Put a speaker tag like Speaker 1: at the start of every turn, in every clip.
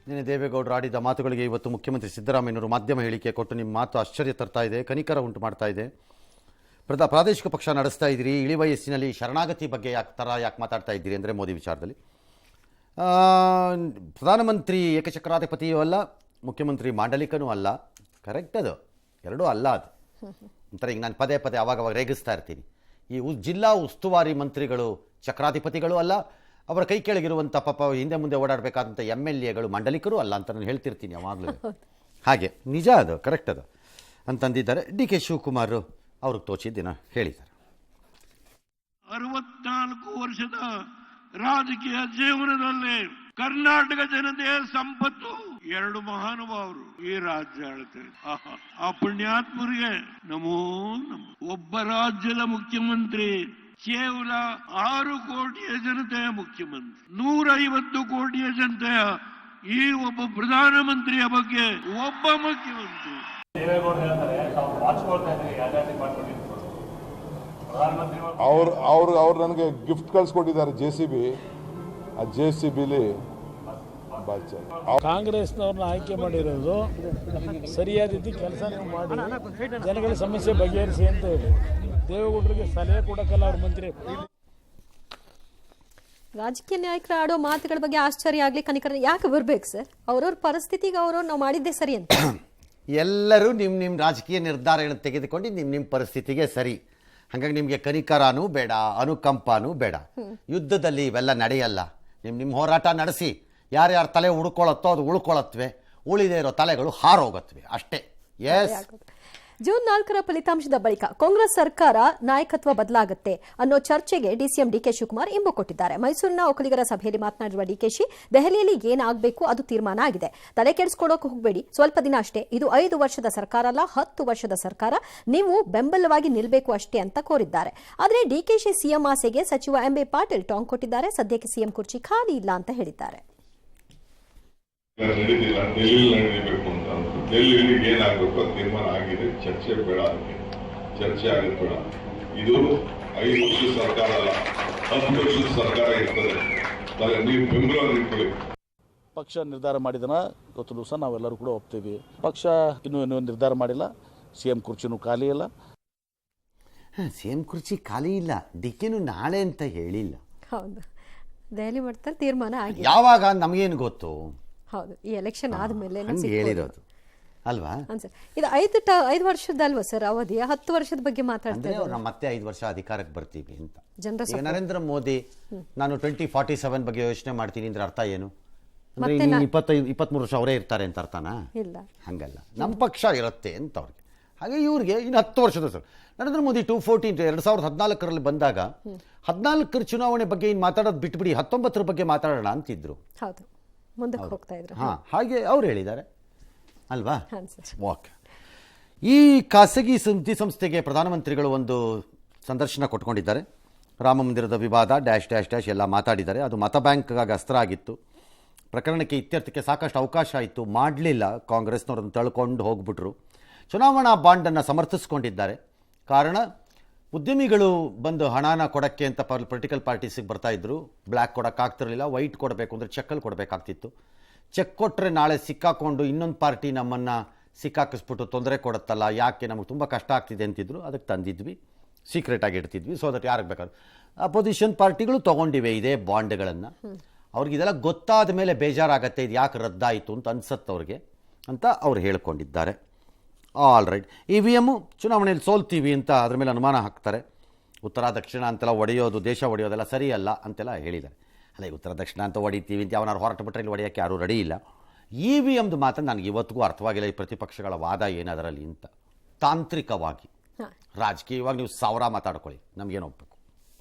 Speaker 1: ನಿನ್ನೆ ದೇವೇಗೌಡರು ಆಡಿದ ಮಾತುಗಳಿಗೆ ಇವತ್ತು ಮುಖ್ಯಮಂತ್ರಿ ಸಿದ್ದರಾಮಯ್ಯನವರು ಮಾಧ್ಯಮ ಹೇಳಿಕೆ ಕೊಟ್ಟು ನಿಮ್ಮ ಮಾತು ಆಶ್ಚರ್ಯ ತರ್ತಾ ಇದೆ, ಕನಿಕರ ಉಂಟು ಮಾಡ್ತಾ ಇದೆ. ಪ್ರಾದೇಶಿಕ ಪಕ್ಷ ನಡೆಸ್ತಾ ಇದ್ದೀರಿ, ಇಳಿ ವಯಸ್ಸಿನಲ್ಲಿ ಶರಣಾಗತಿ ಬಗ್ಗೆ ಯಾಕೆ ಮಾತಾಡ್ತಾ ಇದ್ದೀರಿ ಅಂದರೆ ಮೋದಿ ವಿಚಾರದಲ್ಲಿ ಪ್ರಧಾನಮಂತ್ರಿ ಏಕಚಕ್ರಾಧಿಪತಿಯೂ ಅಲ್ಲ, ಮುಖ್ಯಮಂತ್ರಿ ಮಾಂಡಲಿಕನೂ ಅಲ್ಲ. ಕರೆಕ್ಟ್, ಅದು ಎರಡೂ ಅಲ್ಲ. ಅದು ಒಂಥರ ಈಗ ನಾನು ಪದೇ ಪದೇ ಅವಾಗ ರೇಗಿಸ್ತಾ ಇರ್ತೀನಿ. ಈ ಜಿಲ್ಲಾ ಉಸ್ತುವಾರಿ ಮಂತ್ರಿಗಳು ಚಕ್ರಾಧಿಪತಿಗಳು ಅಲ್ಲ, ಅವರ ಕೈ ಕೆಳಗಿರುವಂಥ ಪಾಪ ಹಿಂದೆ ಮುಂದೆ ಓಡಾಡಬೇಕಾದಂಥ MLAಗಳು ಮಂಡಲಿಕರು ಅಲ್ಲ ಅಂತ ನಾನು ಹೇಳ್ತಿರ್ತೀನಿ ಯಾವಾಗಲೂ. ಹಾಗೆ ನಿಜ, ಅದು ಕರೆಕ್ಟ್ ಅದು ಅಂತಂದಿದ್ದಾರೆ. DK ಶಿವಕುಮಾರ್ ಅವ್ರಿಗೆ ತೋಚಿದ್ದೇನೋ ಹೇಳಿದ್ದಾರೆ.
Speaker 2: 64 ವರ್ಷದ ರಾಜಕೀಯ ಜೀವನದಲ್ಲಿ ಕರ್ನಾಟಕ ಜನತೆಯ ಸಂಪತ್ತು ಎರಡು ಮಹಾನುಭಾವರು ಈ ರಾಜ್ಯ ಆಳ್ತಾರೆ. ಆ ಪುಣ್ಯಾತ್ಮರಿಗೆ ನಮೋ ನಮೋ. ಒಬ್ಬ ರಾಜ್ಯದ ಮುಖ್ಯಮಂತ್ರಿ ಕೇವಲ 6 ಕೋಟಿಯ ಜನತೆಯ ಮುಖ್ಯಮಂತ್ರಿ, 150 ಕೋಟಿಯ ಜನತೆಯ ಈ ಒಬ್ಬ ಪ್ರಧಾನಮಂತ್ರಿಯ ಬಗ್ಗೆ ಒಬ್ಬ ಮುಖ್ಯಮಂತ್ರಿ.
Speaker 3: ಅವ್ರು ನನಗೆ ಗಿಫ್ಟ್ ಕಳ್ಸಿಕೊಟ್ಟಿದ್ದಾರೆ JCB. ಆ JCBಲಿ
Speaker 4: ಕಾಂಗ್ರೆಸ್ನವ್ರನ್ನ ಆಯ್ಕೆ ಮಾಡಿರೋದು ಸರಿಯಾದ ರೀತಿ ಕೆಲಸ ಮಾಡಿ ಜನಗಳ ಸಮಸ್ಯೆ ಬಗೆಹರಿಸಿ ಅಂತ ಹೇಳಿ ದೇವೇಗೌಡರಿಗೆ ಸಲಹೆ ಕೊಡಕ್ಕಲ್ಲ ಅವ್ರ ಮಂತ್ರಿ.
Speaker 5: ರಾಜಕೀಯ ನಾಯಕರು ಆಡೋ ಮಾತುಗಳ ಬಗ್ಗೆ ಆಶ್ಚರ್ಯ ಆಗ್ಲಿ, ಕನಿಕರ ಯಾಕೆ ಬರ್ಬೇಕು ಸರ್? ಅವ್ರವ್ರ ಪರಿಸ್ಥಿತಿಗೆ ಅವರು ನಾವು ಮಾಡಿದ್ದೆ ಸರಿ ಅಂತ.
Speaker 1: ಎಲ್ಲರೂ ನಿಮ್ಮ ರಾಜಕೀಯ ನಿರ್ಧಾರಗಳನ್ನು ತೆಗೆದುಕೊಂಡು ನಿಮ್ಮ ಪರಿಸ್ಥಿತಿಗೆ ಸರಿ. ಹಾಗಾಗಿ ನಿಮಗೆ ಕನಿಕರನೂ ಬೇಡ, ಅನುಕಂಪನೂ ಬೇಡ. ಯುದ್ಧದಲ್ಲಿ ಇವೆಲ್ಲ ನಡೆಯಲ್ಲ. ನಿಮ್ಮ ಹೋರಾಟ ನಡೆಸಿ, ಯಾರ್ಯಾರ ತಲೆ ಉಳ್ಕೊಳತ್ತೋ ಅದು ಉಳ್ಕೊಳತ್ವೆ, ಉಳಿದೇ ಇರೋ ತಲೆಗಳು ಹಾರೋಗತ್ವೆ ಅಷ್ಟೇ. ಎಸ್,
Speaker 5: ಜೂನ್ 4ರ ಫಲಿತಾಂಶದ ಬಳಿಕ ಕಾಂಗ್ರೆಸ್ ಸರ್ಕಾರ ನಾಯಕತ್ವ ಬದಲಾಗುತ್ತೆ ಅನ್ನೋ ಚರ್ಚೆಗೆ DCM DK ಶಿವಕುಮಾರ್ ಇಂಬು ಕೊಟ್ಟಿದ್ದಾರೆ. ಮೈಸೂರಿನ ಒಕ್ಕಲಿಗರ ಸಭೆಯಲ್ಲಿ ಮಾತನಾಡಿರುವ DKಶಿ, ದೆಹಲಿಯಲ್ಲಿ ಏನಾಗಬೇಕು ಅದು ತೀರ್ಮಾನ ಆಗಿದೆ, ತಲೆ ಕೆಡಿಸ್ಕೊಳ್ಳೋಕೆ ಹೋಗಬೇಡಿ, ಸ್ವಲ್ಪ ದಿನ ಅಷ್ಟೇ, ಇದು 5 ವರ್ಷದ ಸರ್ಕಾರ ಅಲ್ಲ, 10 ವರ್ಷದ ಸರ್ಕಾರ, ನೀವು ಬೆಂಬಲವಾಗಿ ನಿಲ್ಲಬೇಕು ಅಷ್ಟೇ ಅಂತ ಕೋರಿದ್ದಾರೆ. ಆದರೆ DKಶಿ ಸಿಎಂ ಆಸೆಗೆ ಸಚಿವ MB ಪಾಟೀಲ್ ಟಾಂಗ್ ಕೊಟ್ಟಿದ್ದಾರೆ. ಸದ್ಯಕ್ಕೆ ಸಿಎಂ ಕುರ್ಚಿ ಖಾಲಿ ಇಲ್ಲ ಅಂತ ಹೇಳಿದ್ದಾರೆ.
Speaker 3: ನಡೀತಿಲ್ಲ, ಡೆಲ್ಲಿಲಿ ನಡೀಬೇಕು ಅಂತ. ಡೆಲ್ಲಿಲಿ ಏನಾಗಬೇಕು ಅದು ತೀರ್ಮಾನ ಆಗಿದೆ. ಚರ್ಚೆ ಬೇಡ, ಅದಕ್ಕೆ ಚರ್ಚೆ ಆಗೋದು ಬೇಡ. ಇದು 5 ವರ್ಷದ ಸರ್ಕಾರ ಅಲ್ಲ, 10 ವರ್ಷದ ಸರ್ಕಾರ ಇರ್ತದೆ. ನೀವು ಬೆಂಬಲ ನಿಂತ್ಕೊಳ್ಳಿ.
Speaker 4: ಪಕ್ಷ ನಿರ್ಧಾರ ಮಾಡಿದನ ಇವತ್ತು ದಿವಸ ನಾವೆಲ್ಲರೂ ಕೂಡ ಒಪ್ತೀವಿ. ಪಕ್ಷ ಇನ್ನೂ ನಿರ್ಧಾರ ಮಾಡಿಲ್ಲ. CM ಕುರ್ಚಿನೂ ಖಾಲಿ ಇಲ್ಲ.
Speaker 1: CM ಕುರ್ಚಿ ಖಾಲಿ ಇಲ್ಲ, DKನೂ ನಾಳೆ ಅಂತ ಹೇಳಿಲ್ಲ.
Speaker 5: ಹೌದು, ದೆಹಲಿ ಮಾಡ್ತಾರೆ, ತೀರ್ಮಾನ ಆಗಿದೆ.
Speaker 1: ಯಾವಾಗ ನಮಗೇನು ಗೊತ್ತು?
Speaker 5: ಹೌದು, ಈ ಎಲೆಕ್ಷನ್ ಆದ್ಮೇಲೆ
Speaker 1: ಹೇಳಿರೋದು ಅಲ್ವಾ?
Speaker 5: ಇದು 5 ವರ್ಷದಲ್ವಾ ಸರ್ ಅವಧಿ? 10 ವರ್ಷದ ಬಗ್ಗೆ ಮಾತಾಡ್ತಾರೆ.
Speaker 1: ನಾವು ಮತ್ತೆ 5 ವರ್ಷ ಅಧಿಕಾರಕ್ಕೆ ಬರ್ತೀವಿ ಅಂತ. ಈಗ ನರೇಂದ್ರ ಮೋದಿ ನಾನು 2047 ಬಗ್ಗೆ ಯೋಚನೆ ಮಾಡ್ತೀನಿ ಅಂದ್ರೆ ಅರ್ಥ ಏನು? ಅಂದ್ರೆ 23 ವರ್ಷ ಅವರೇ ಇರ್ತಾರೆ ಅಂತ ಅರ್ಥನಾ?
Speaker 5: ಇಲ್ಲ,
Speaker 1: ಹಂಗಲ್ಲ. ನಮ್ಮ ಪಕ್ಷ ಇರುತ್ತೆ ಅಂತ ಅವ್ರಿಗೆ. ಹಾಗೆ ಇವ್ರಿಗೆ ಇನ್ನು 10 ವರ್ಷದ ಸರ್ ನರೇಂದ್ರ ಮೋದಿ 2014 ಬಂದಾಗ 14 ಚುನಾವಣೆ ಬಗ್ಗೆ ಇನ್ನು ಮಾತಾಡೋದು ಬಿಟ್ಬಿಡಿ, 19 ಬಗ್ಗೆ ಮಾತಾಡೋಣ ಅಂತಿದ್ರು.
Speaker 5: ಹೌದು, ಮುಂದಕ್ಕೆ ಹೋಗ್ತಾ ಇದ್ರು.
Speaker 1: ಹಾಗೆ ಅವ್ರು ಹೇಳಿದ್ದಾರೆ ಅಲ್ವಾ? ಓಕೆ. ಈ ಖಾಸಗಿ ಸುದ್ದಿ ಸಂಸ್ಥೆಗೆ ಪ್ರಧಾನಮಂತ್ರಿಗಳು ಒಂದು ಸಂದರ್ಶನ ಕೊಟ್ಕೊಂಡಿದ್ದಾರೆ. ರಾಮ ಮಂದಿರದ ವಿವಾದ ಡ್ಯಾಶ್ ಡ್ಯಾಶ್ ಡ್ಯಾಶ್ ಎಲ್ಲ ಮಾತಾಡಿದ್ದಾರೆ. ಅದು ಮತ ಬ್ಯಾಂಕ್ಗಾಗಿ ಅಸ್ತ್ರ ಆಗಿತ್ತು. ಪ್ರಕರಣಕ್ಕೆ ಇತ್ಯರ್ಥಕ್ಕೆ ಸಾಕಷ್ಟು ಅವಕಾಶ ಇತ್ತು, ಮಾಡಲಿಲ್ಲ. ಕಾಂಗ್ರೆಸ್ನವ್ರನ್ನು ತಳ್ಕೊಂಡು ಹೋಗ್ಬಿಟ್ರು. ಚುನಾವಣಾ ಬಾಂಡನ್ನು ಸಮರ್ಥಿಸ್ಕೊಂಡಿದ್ದಾರೆ. ಕಾರಣ, ಉದ್ಯಮಿಗಳು ಬಂದು ಹಣನ ಕೊಡೋಕ್ಕೆ ಅಂತ ಪೊಲಿಟಿಕಲ್ ಪಾರ್ಟೀಸಿಗೆ ಬರ್ತಾಯಿದ್ರು. ಬ್ಲ್ಯಾಕ್ ಕೊಡೋಕ್ಕಾಗ್ತಿರಲಿಲ್ಲ, ವೈಟ್ ಕೊಡಬೇಕು ಅಂದರೆ ಚೆಕ್ಕಲ್ಲಿ ಕೊಡಬೇಕಾಗ್ತಿತ್ತು. ಚೆಕ್ ಕೊಟ್ಟರೆ ನಾಳೆ ಸಿಕ್ಕಾಕೊಂಡು ಇನ್ನೊಂದು ಪಾರ್ಟಿ ನಮ್ಮನ್ನು ಸಿಕ್ಕಾಕಿಸ್ಬಿಟ್ಟು ತೊಂದರೆ ಕೊಡುತ್ತಲ್ಲ, ಯಾಕೆ ನಮಗೆ ತುಂಬ ಕಷ್ಟ ಆಗ್ತಿದೆ ಅಂತಿದ್ರು. ಅದಕ್ಕೆ ತಂದಿದ್ವಿ, ಸೀಕ್ರೆಟಾಗಿ ಇಡ್ತಿದ್ವಿ. ಸೊ ದಟ್ ಯಾರಿಗೆ ಬೇಕಾದ್ರು ಅಪೋಸಿಷನ್ ಪಾರ್ಟಿಗಳು ತೊಗೊಂಡಿವೆ ಇದೇ ಬಾಂಡ್ಗಳನ್ನು. ಅವ್ರಿಗೆ ಇದೆಲ್ಲ ಗೊತ್ತಾದ ಮೇಲೆ ಬೇಜಾರಾಗತ್ತೆ, ಇದು ಯಾಕೆ ರದ್ದಾಯಿತು ಅಂತ ಅನ್ಸತ್ತೆ ಅವ್ರಿಗೆ ಅಂತ ಅವ್ರು ಹೇಳ್ಕೊಂಡಿದ್ದಾರೆ. All right. EVM ಚುನಾವಣೆಯಲ್ಲಿ ಸೋಲ್ತೀವಿ ಅಂತ ಅದ್ರ ಮೇಲೆ ಅನುಮಾನ ಹಾಕ್ತಾರೆ. ಉತ್ತರ ದಕ್ಷಿಣ ಅಂತೆಲ್ಲ ಒಡೆಯೋದು, ದೇಶ ಒಡೆಯೋದೆಲ್ಲ ಸರಿಯಲ್ಲ ಅಂತೆಲ್ಲ ಹೇಳಿದ್ದಾರೆ. ಅಲ್ಲ, ಉತ್ತರ ದಕ್ಷಿಣ ಅಂತ ಹೊಡಿತೀವಿ ಅಂತ ಯಾವನಾರು ಹೊರಟು ಬಿಟ್ಟರೆ ಇಲ್ಲಿ ಹೊಡೆಯೋಕ್ಕೆ ಯಾರೂ ರೆಡಿ ಇಲ್ಲ. EVMದು ಮಾತ್ರ ನನಗೆ ಇವತ್ತಿಗೂ ಅರ್ಥವಾಗಿಲ್ಲ. ಈ ಪ್ರತಿಪಕ್ಷಗಳ ವಾದ ಏನದರಲ್ಲಿ ಅಂತ. ತಾಂತ್ರಿಕವಾಗಿ ರಾಜಕೀಯವಾಗಿ ನೀವು 1000 ಮಾತಾಡ್ಕೊಳ್ಳಿ, ನಮಗೇನು ಒಪ್ಪಬೇಕು.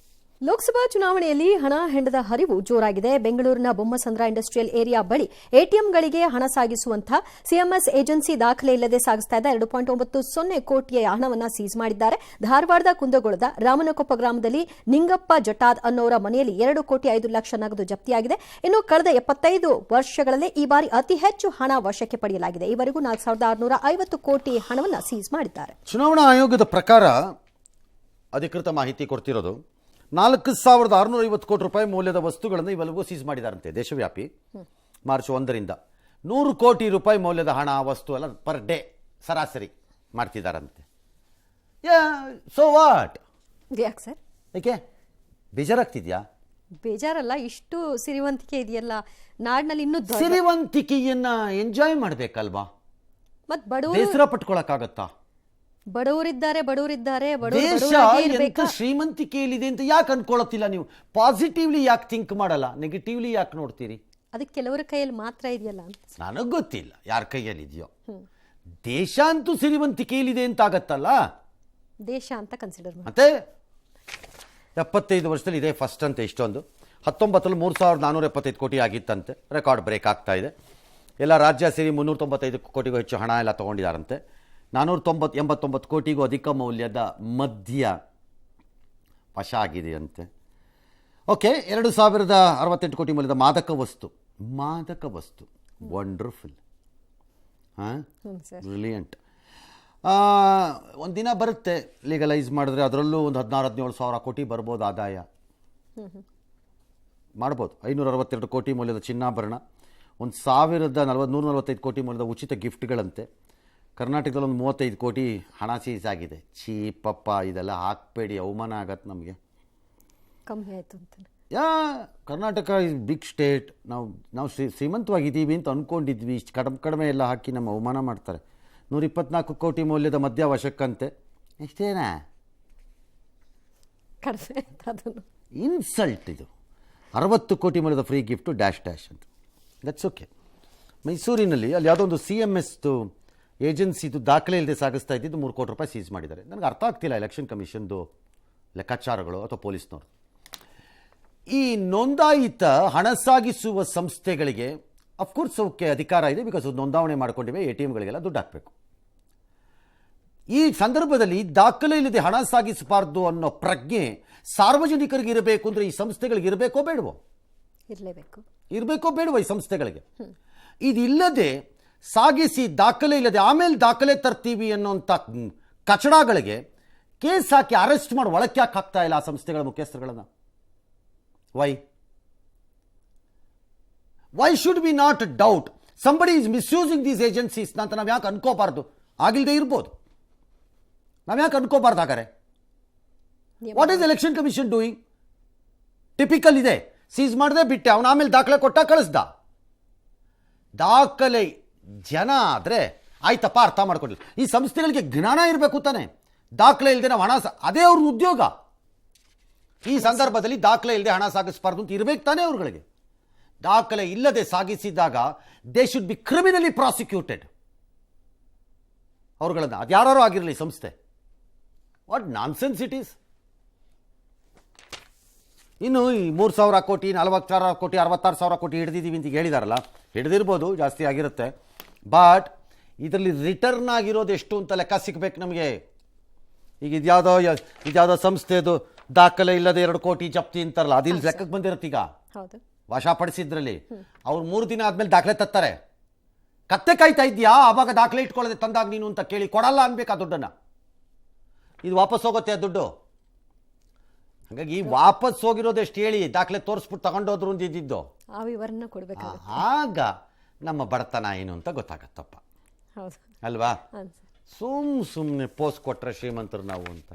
Speaker 5: ಲೋಕಸಭಾ ಚುನಾವಣೆಯಲ್ಲಿ ಹಣ ಹೆಂಡದ ಹರಿವು ಜೋರಾಗಿದೆ. ಬೆಂಗಳೂರಿನ ಬೊಮ್ಮಸಂದ್ರ ಇಂಡಸ್ಟ್ರಿಯಲ್ ಏರಿಯಾ ಬಳಿ ATMಗಳಿಗೆ ಹಣ ಸಾಗಿಸುವಂತಹ CMS ಏಜೆನ್ಸಿ ದಾಖಲೆ ಇಲ್ಲದೆ ಸಾಗಿಸ್ತಾ ಇದ್ದ 2.90 ಕೋಟಿಯ ಹಣವನ್ನು ಸೀಸ್ ಮಾಡಿದ್ದಾರೆ. ಧಾರವಾಡದ ಕುಂದಗೋಳದ ರಾಮನಕೊಪ್ಪ ಗ್ರಾಮದಲ್ಲಿ ನಿಂಗಪ್ಪ ಜಟಾದ್ ಅನ್ನೋರ ಮನೆಯಲ್ಲಿ 2 ಕೋಟಿ 5 ಲಕ್ಷ ನಗದು ಜಪ್ತಿಯಾಗಿದೆ. ಇನ್ನು ಕಳೆದ 75 ವರ್ಷಗಳಲ್ಲಿ ಈ ಬಾರಿ ಅತಿ ಹೆಚ್ಚು ಹಣ ವಶಕ್ಕೆ ಪಡೆಯಲಾಗಿದೆ. ಈವರೆಗೂ 4,650 ಕೋಟಿ ಹಣವನ್ನು ಸೀಸ್ ಮಾಡಿದ್ದಾರೆ.
Speaker 1: ಚುನಾವಣಾ ಆಯೋಗದ ಪ್ರಕಾರ ಅಧಿಕೃತ ಮಾಹಿತಿ ಕೊಡ್ತಿರೋದು 4,650 ಕೋಟಿ ರೂಪಾಯಿ ಮೌಲ್ಯದ ವಸ್ತುಗಳನ್ನು ಇವೆಲ್ಲವೂ ಸೀಸ್ ಮಾಡಿದಾರಂತೆ ದೇಶವ್ಯಾಪಿ ಮಾರ್ಚ್ 1ರಿಂದ. 100 ಕೋಟಿ ರೂಪಾಯಿ ಮೌಲ್ಯದ ಹಣ ವಸ್ತು ಎಲ್ಲ ಪರ್ ಡೇ ಸರಾಸರಿ ಮಾಡ್ತಿದ್ದಾರಂತೆ. So what?
Speaker 5: ಯಾಕೆ ಸರ್?
Speaker 1: ಏಕೆ ಬೇಜಾರಾಗ್ತಿದ್ಯಾ?
Speaker 5: ಬೇಜಾರಲ್ಲ, ಇಷ್ಟು ಸಿರಿವಂತಿಕೆ ಇದೆಯಲ್ಲ ನಾಡಿನಲ್ಲಿ, ಇನ್ನೂ
Speaker 1: ಸಿರಿವಂತಿಕೆಯನ್ನ ಎಂಜಾಯ್ ಮಾಡ್ಬೇಕಲ್ವಾ?
Speaker 5: ಮತ್ ಬಡವರು
Speaker 1: ಬೇಸರ ಪಟ್ಕೊಳಕ್ಕಾಗತ್ತಾ?
Speaker 5: ಬಡವರಿದ್ದಾರೆ
Speaker 1: ದೇಶ ಎಂತ ಶ್ರೀಮಂತಿಕೆಯಲ್ಲಿದೆ ಅಂತ ಯಾಕೆ ಅನ್ಕೊಳತ್ತಿಲ್ಲ ನೀವು? ಪಾಸಿಟಿವ್ಲಿ ಯಾಕೆ ಥಿಂಕ್ ಮಾಡಲ್ಲ? ನೆಗೆಟಿವ್ಲಿ ಯಾಕೆ ನೋಡ್ತೀರಿ?
Speaker 5: ಅದಕ್ಕೆ ಕೆಲವರ ಕೈಯಲ್ಲಿ ಮಾತ್ರ ಇದೆಯಲ್ಲ ಅಂತ.
Speaker 1: ನನಗೆ ಗೊತ್ತಿಲ್ಲ ಯಾರ ಕೈಯಲ್ಲಿ ಇದೆಯೋ. ದೇಶ ಅಂತೂ ಸಿರಿವಂತಿಕೆಯಲ್ಲಿದೆ ಅಂತ ಆಗತ್ತಲ್ಲ,
Speaker 5: ದೇಶ ಅಂತ ಕನ್ಸಿಡರ್ ಮಾಡಿ.
Speaker 1: ಮತ್ತೆ 75 ವರ್ಷದಲ್ಲಿ ಇದೇ ಫಸ್ಟ್ ಅಂತೆ. ಇಷ್ಟೊಂದು 19 3475 ಕೋಟಿ ಆಗಿತ್ತಂತೆ. ರೆಕಾರ್ಡ್ ಬ್ರೇಕ್ ಆಗ್ತಾ ಇದೆ. ಎಲ್ಲ ರಾಜ್ಯ ಸೇರಿ 395 ಕೋಟಿಗೂ ಹೆಚ್ಚು ಹಣ ಎಲ್ಲ ತೊಗೊಂಡಿದ್ದಾರಂತೆ. 489 ಕೋಟಿಗೂ ಅಧಿಕ ಮೌಲ್ಯದ ಮದ್ಯ ವಶ ಆಗಿದೆಯಂತೆ. ಓಕೆ, 2068 ಕೋಟಿ ಮೌಲ್ಯದ ಮಾದಕ ವಸ್ತು ವಂಡರ್ಫುಲ್. ಹಾಂ, ಬ್ರಿಲಿಯಂಟ್. ಒಂದಿನ ಬರುತ್ತೆ ಲೀಗಲೈಸ್ ಮಾಡಿದ್ರೆ, ಅದರಲ್ಲೂ ಒಂದು 16-17 ಸಾವಿರ ಕೋಟಿ ಬರ್ಬೋದು ಆದಾಯ ಮಾಡ್ಬೋದು. 562 ಕೋಟಿ ಮೌಲ್ಯದ ಚಿನ್ನಾಭರಣ, 1,145 ಕೋಟಿ ಮೌಲ್ಯದ ಉಚಿತ ಗಿಫ್ಟ್ಗಳಂತೆ. ಕರ್ನಾಟಕದಲ್ಲಿ ಒಂದು 35 ಕೋಟಿ ಹಣ ಸೀಸ್ ಆಗಿದೆ. ಚೀಪಪ್ಪ, ಇದೆಲ್ಲ ಹಾಕಬೇಡಿ, ಅವಮಾನ ಆಗತ್ತೆ ನಮಗೆ.
Speaker 5: ಕಮ್ಮಿ ಆಯಿತು ಅಂತ.
Speaker 1: Karnataka is big state. ನಾವು ಶ್ರೀಮಂತವಾಗಿದ್ದೀವಿ ಅಂತ ಅಂದ್ಕೊಂಡಿದ್ವಿ. ಇಷ್ಟು ಕಡಿಮೆ ಎಲ್ಲ ಹಾಕಿ ನಮ್ಮ ಅವಮಾನ ಮಾಡ್ತಾರೆ. 124 ಕೋಟಿ ಮೌಲ್ಯದ ಮದ್ಯ ವಶಕ್ಕಂತೆ. ಎಷ್ಟೇನಾ
Speaker 5: ಕಡಿಮೆ ಅದನ್ನು
Speaker 1: ಇನ್ಸಲ್ಟ್ ಇದು. 60 ಕೋಟಿ ಮೌಲ್ಯದ ಫ್ರೀ ಗಿಫ್ಟು ಡ್ಯಾಶ್ ಅಂತ. That's okay. ಮೈಸೂರಿನಲ್ಲಿ ಅಲ್ಲಿ ಯಾವುದೋ ಒಂದು CMS ಏಜೆನ್ಸಿದು ದಾಖಲೆ ಇಲ್ಲದೆ ಸಾಗಿಸ್ತಾ ಇದ್ದಿದ್ದು 3 ಕೋಟಿ ರೂಪಾಯಿ ಸೀಸ್ ಮಾಡಿದ್ದಾರೆ. ನನಗೆ ಅರ್ಥ ಆಗ್ತಿಲ್ಲ ಎಲೆಕ್ಷನ್ ಕಮಿಷನ್ದು ಲೆಕ್ಕಾಚಾರಗಳು ಅಥವಾ ಪೊಲೀಸ್ನವರು. ಈ ನೋಂದಾಯಿತ ಹಣ ಸಾಗಿಸುವ ಸಂಸ್ಥೆಗಳಿಗೆ ಅಫ್ಕೋರ್ಸ್ ಓಕೆ ಅಧಿಕಾರ ಇದೆ, ಬಿಕಾಸ್ ನೋಂದಾವಣೆ ಮಾಡ್ಕೊಂಡಿವೆ, ATMಗಳಿಗೆಲ್ಲ ದುಡ್ಡು ಹಾಕಬೇಕು. ಈ ಸಂದರ್ಭದಲ್ಲಿ ದಾಖಲೆ ಇಲ್ಲದೆ ಹಣ ಸಾಗಿಸಬಾರ್ದು ಅನ್ನೋ ಪ್ರಜ್ಞೆ ಸಾರ್ವಜನಿಕರಿಗೆ ಇರಬೇಕು ಅಂದರೆ ಈ ಸಂಸ್ಥೆಗಳಿಗೆ ಇರಬೇಕೋ ಬೇಡವೋ? ಇರಬೇಕೋ ಬೇಡವೋ ಈ ಸಂಸ್ಥೆಗಳಿಗೆ? ಇದಿಲ್ಲದೆ ಸಾಗಿಸಿ ದಾಖಲೆ ಇಲ್ಲದೆ ಆಮೇಲೆ ದಾಖಲೆ ತರ್ತೀವಿ ಅನ್ನೋಂಥ ಕಚಡಗಳಿಗೆ ಕೇಸ್ ಹಾಕಿ ಅರೆಸ್ಟ್ ಮಾಡಿ ಒಳಕ್ಕೆ ಯಾಕೆ ಹಾಕ್ತಾ ಇಲ್ಲ ಆ ಸಂಸ್ಥೆಗಳ ಮುಖ್ಯಸ್ಥರುಗಳನ್ನು? Why should be not doubt somebody is misusing these agencies ಅಂತ ನಾವು ಯಾಕೆ ಅನ್ಕೋಬಾರ್ದು? ಆಗಿಲ್ಲದೆ ಇರ್ಬೋದು, ನಾವು ಯಾಕೆ ಅನ್ಕೋಬಾರ್ದು? ಹಾಗಾರೆ what is election commission doing? Typical ಇದೆ, ಸೀಸ್ ಮಾಡದೆ ಬಿಟ್ಟೆ, ಅವನು ಆಮೇಲೆ ದಾಖಲೆ ಕೊಟ್ಟ ಕಳಿಸ್ದ. ದಾಖಲೆ ಜನ ಆದರೆ ಆಯ್ತಪ್ಪ, ಅರ್ಥ ಮಾಡ್ಕೊಂಡಿಲ್ಲ. ಈ ಸಂಸ್ಥೆಗಳಿಗೆ ಜ್ಞಾನ ಇರಬೇಕು ತಾನೆ. ದಾಖಲೆ ಇಲ್ಲದೆ ನಾವು ಹಣ ಅದೇ ಅವ್ರ ಉದ್ಯೋಗ. ಈ ಸಂದರ್ಭದಲ್ಲಿ ದಾಖಲೆ ಇಲ್ಲದೆ ಹಣ ಸಾಗಿಸಬಾರ್ದು ಅಂತ ಇರಬೇಕು ತಾನೇ ಅವ್ರುಗಳಿಗೆ. ದಾಖಲೆ ಇಲ್ಲದೆ ಸಾಗಿಸಿದಾಗ ದೇ ಶುಡ್ ಬಿ ಕ್ರಿಮಿನಲಿ ಪ್ರಾಸಿಕ್ಯೂಟೆಡ್ ಅವ್ರುಗಳನ್ನು. ಅದು ಯಾರು ಆಗಿರಲಿ ಸಂಸ್ಥೆ. What nonsense it is. ಇನ್ನು ಈ 3,000 ಕೋಟಿ 40,000 ಕೋಟಿ 66,000 ಕೋಟಿ ಹಿಡಿದಿದ್ದೀವಿ ಅಂತ ಹೇಳಿದಾರಲ್ಲ, ಹಿಡಿದಿರ್ಬೋದು, ಜಾಸ್ತಿ ಆಗಿರುತ್ತೆ. ಬಟ್ ಇದರಲ್ಲಿ ರಿಟರ್ನ್ ಆಗಿರೋದು ಎಷ್ಟು ಅಂತ ಲೆಕ್ಕ ಸಿಗಬೇಕು ನಮಗೆ. ಈಗ ಇದ್ಯಾವುದೋ ಸಂಸ್ಥೆದು ದಾಖಲೆ ಇಲ್ಲದೆ 2 ಕೋಟಿ ಜಪ್ತಿ ಅಂತಾರಲ್ಲ, ಅದಿಲ್ಲಿ ಲೆಕ್ಕಕ್ಕೆ ಬಂದಿರುತ್ತೆ. ಈಗ ವಶಪಡಿಸಿದ್ರಲ್ಲಿ ಅವ್ರು 3 ದಿನ ಆದ್ಮೇಲೆ ದಾಖಲೆ ತತ್ತಾರೆ. ಕತ್ತೆ ಕಾಯ್ತಾ ಇದೆಯಾ ಆವಾಗ ದಾಖಲೆ ಇಟ್ಕೊಳ್ಳದೆ ತಂದಾಗ ನೀನು ಅಂತ ಕೇಳಿ ಕೊಡಲ್ಲ ಅನ್ಬೇಕು ಆ ದುಡ್ಡನ್ನು. ಇದು ವಾಪಸ್ ಹೋಗುತ್ತೆ ಆ ದುಡ್ಡು. ಹಾಗಾಗಿ ವಾಪಸ್ ಹೋಗಿರೋದು ಎಷ್ಟು ಹೇಳಿ, ದಾಖಲೆ ತೋರಿಸ್ಬಿಟ್ಟು ತಗೊಂಡೋದ್ರು ಅಂದಿದ್ದು
Speaker 5: ಆ ವಿವರಣೆ ಕೊಡಬೇಕು.
Speaker 1: ಆಗ ನಮ್ಮ ಬಡತನ ಏನು ಅಂತ ಗೊತ್ತಾಗತ್ತಪ್ಪ, ಅಲ್ವಾ? ಸುಮ್ಮನೆ ಪೋಸ್ಟ್ ಕೊಟ್ರೆ ಶ್ರೀಮಂತರು ನಾವು ಅಂತ.